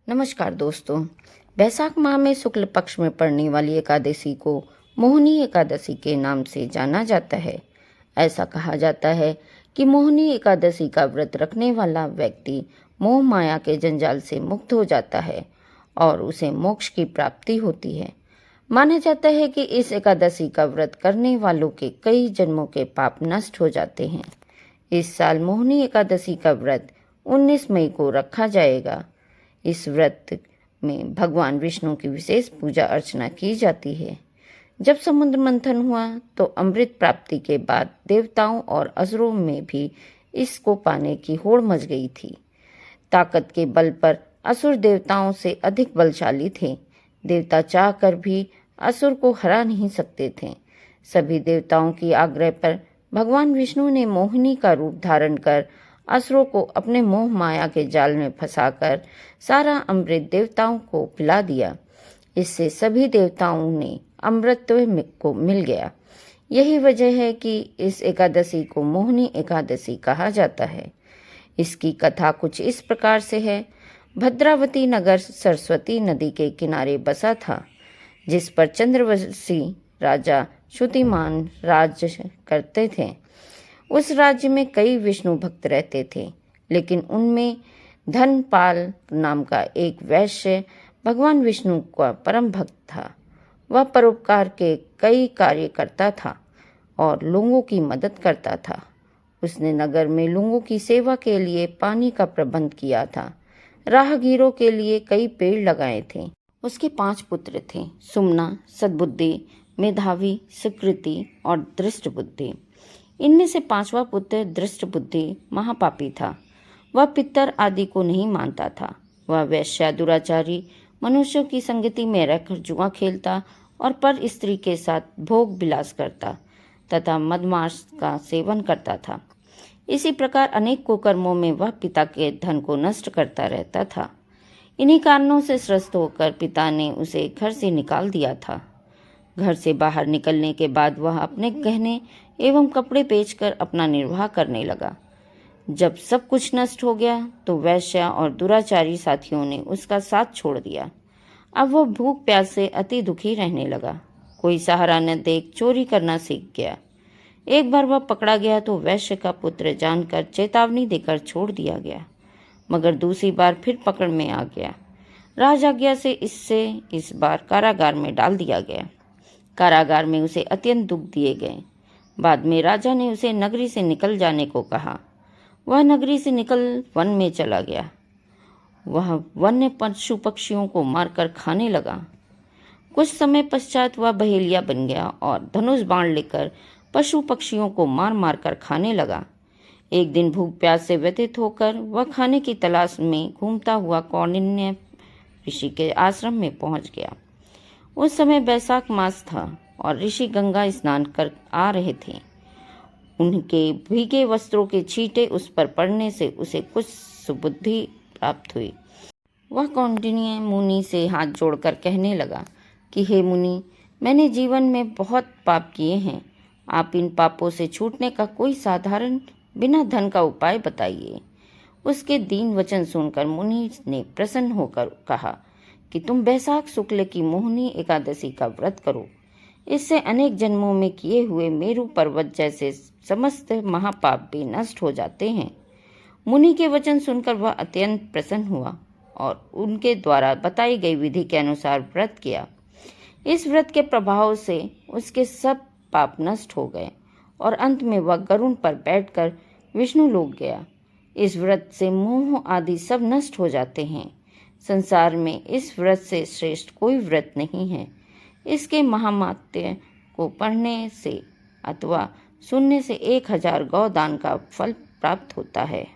नमस्कार दोस्तों। बैसाख माह में शुक्ल पक्ष में पड़ने वाली एकादशी को मोहिनी एकादशी के नाम से जाना जाता है। ऐसा कहा जाता है कि मोहिनी एकादशी का व्रत रखने वाला व्यक्ति मोह माया के जंजाल से मुक्त हो जाता है और उसे मोक्ष की प्राप्ति होती है। माना जाता है कि इस एकादशी का व्रत करने वालों के कई जन्मों के पाप नष्ट हो जाते हैं। इस साल मोहिनी एकादशी का व्रत 19 मई को रखा जाएगा। इस व्रत में भगवान विष्णु की विशेष पूजा अर्चना की जाती है। जब समुद्र मंथन हुआ तो अमृत प्राप्ति के बाद देवताओं और असुरों में भी इसको पाने की होड़ मच गई थी। ताकत के बल पर असुर देवताओं से अधिक बलशाली थे। देवता चाहकर भी असुर को हरा नहीं सकते थे। सभी देवताओं की आग्रह पर भगवान विष्णु ने मोहिनी का रूप धारण कर असुरों को अपने मोह माया के जाल में फंसाकर सारा अमृत देवताओं को पिला दिया। इससे सभी देवताओं ने अमृतत्व को मिल गया। यही वजह है कि इस एकादशी को मोहिनी एकादशी कहा जाता है। इसकी कथा कुछ इस प्रकार से है। भद्रावती नगर सरस्वती नदी के किनारे बसा था, जिस पर चंद्रवंशी राजा श्रुतिमान राज करते थे। उस राज्य में कई विष्णु भक्त रहते थे, लेकिन उनमें धनपाल नाम का एक वैश्य भगवान विष्णु का परम भक्त था। वह परोपकार के कई कार्य करता था और लोगों की मदद करता था। उसने नगर में लोगों की सेवा के लिए पानी का प्रबंध किया था। राहगीरों के लिए कई पेड़ लगाए थे। उसके 5 पुत्र थे, सुमना, सद्बुद्धि, मेधावी, सुकृति और दृष्ट बुद्धि। इनमें से 5वां पुत्र दृष्ट बुद्धि महापापी था। वह पितर आदि को नहीं मानता था। वह वैश्य दुराचारी मनुष्यों की संगति में रहकर जुआ खेलता और पर स्त्री के साथ भोग विलास करता तथा मदमांस का सेवन करता था। इसी प्रकार अनेक कुकर्मों में वह पिता के धन को नष्ट करता रहता था। इन्हीं कारणों से त्रस्त होकर पिता ने उसे घर से निकाल दिया था। घर से बाहर निकलने के बाद वह अपने गहने एवं कपड़े बेचकर अपना निर्वाह करने लगा। जब सब कुछ नष्ट हो गया तो वैश्य और दुराचारी साथियों ने उसका साथ छोड़ दिया। अब वह भूख प्यास से अति दुखी रहने लगा। कोई सहारा न देख चोरी करना सीख गया। एक बार वह पकड़ा गया तो वैश्य का पुत्र जानकर चेतावनी देकर छोड़ दिया गया, मगर दूसरी बार फिर पकड़ में आ गया। राजआज्ञा से इस बार कारागार में डाल दिया गया। कारागार में उसे अत्यंत दुख दिए गए। बाद में राजा ने उसे नगरी से निकल जाने को कहा। वह नगरी से निकल वन में चला गया। वह वन्य पशु पक्षियों को मारकर खाने लगा। कुछ समय पश्चात वह बहेलिया बन गया और धनुष बाण लेकर पशु पक्षियों को मार मार कर खाने लगा। एक दिन भूख प्यास से व्यथित होकर वह खाने की तलाश में घूमता हुआ कौंडिन्य ऋषि के आश्रम में पहुंच गया। उस समय बैसाख मास था और ऋषि गंगा स्नान कर आ रहे थे। उनके भीगे वस्त्रों के छींटे उस पर पड़ने से उसे कुछ सुबुद्धि प्राप्त हुई। वह कौंडिन्य मुनि से हाथ जोड़कर कहने लगा कि हे मुनि, मैंने जीवन में बहुत पाप किए हैं। आप इन पापों से छूटने का कोई साधारण बिना धन का उपाय बताइए। उसके दीन वचन सुनकर मुनि ने प्रसन्न होकर कहा कि तुम बैसाख शुक्ल की मोहिनी एकादशी का व्रत करो। इससे अनेक जन्मों में किए हुए मेरु पर्वत जैसे समस्त महापाप भी नष्ट हो जाते हैं। मुनि के वचन सुनकर वह अत्यंत प्रसन्न हुआ और उनके द्वारा बताई गई विधि के अनुसार व्रत किया। इस व्रत के प्रभाव से उसके सब पाप नष्ट हो गए और अंत में वह गरुड़ पर बैठकर विष्णु लोक गया। इस व्रत से मोह आदि सब नष्ट हो जाते हैं। संसार में इस व्रत से श्रेष्ठ कोई व्रत नहीं है। इसके महामात्य को पढ़ने से अथवा सुनने से 1000 गौ दान का फल प्राप्त होता है।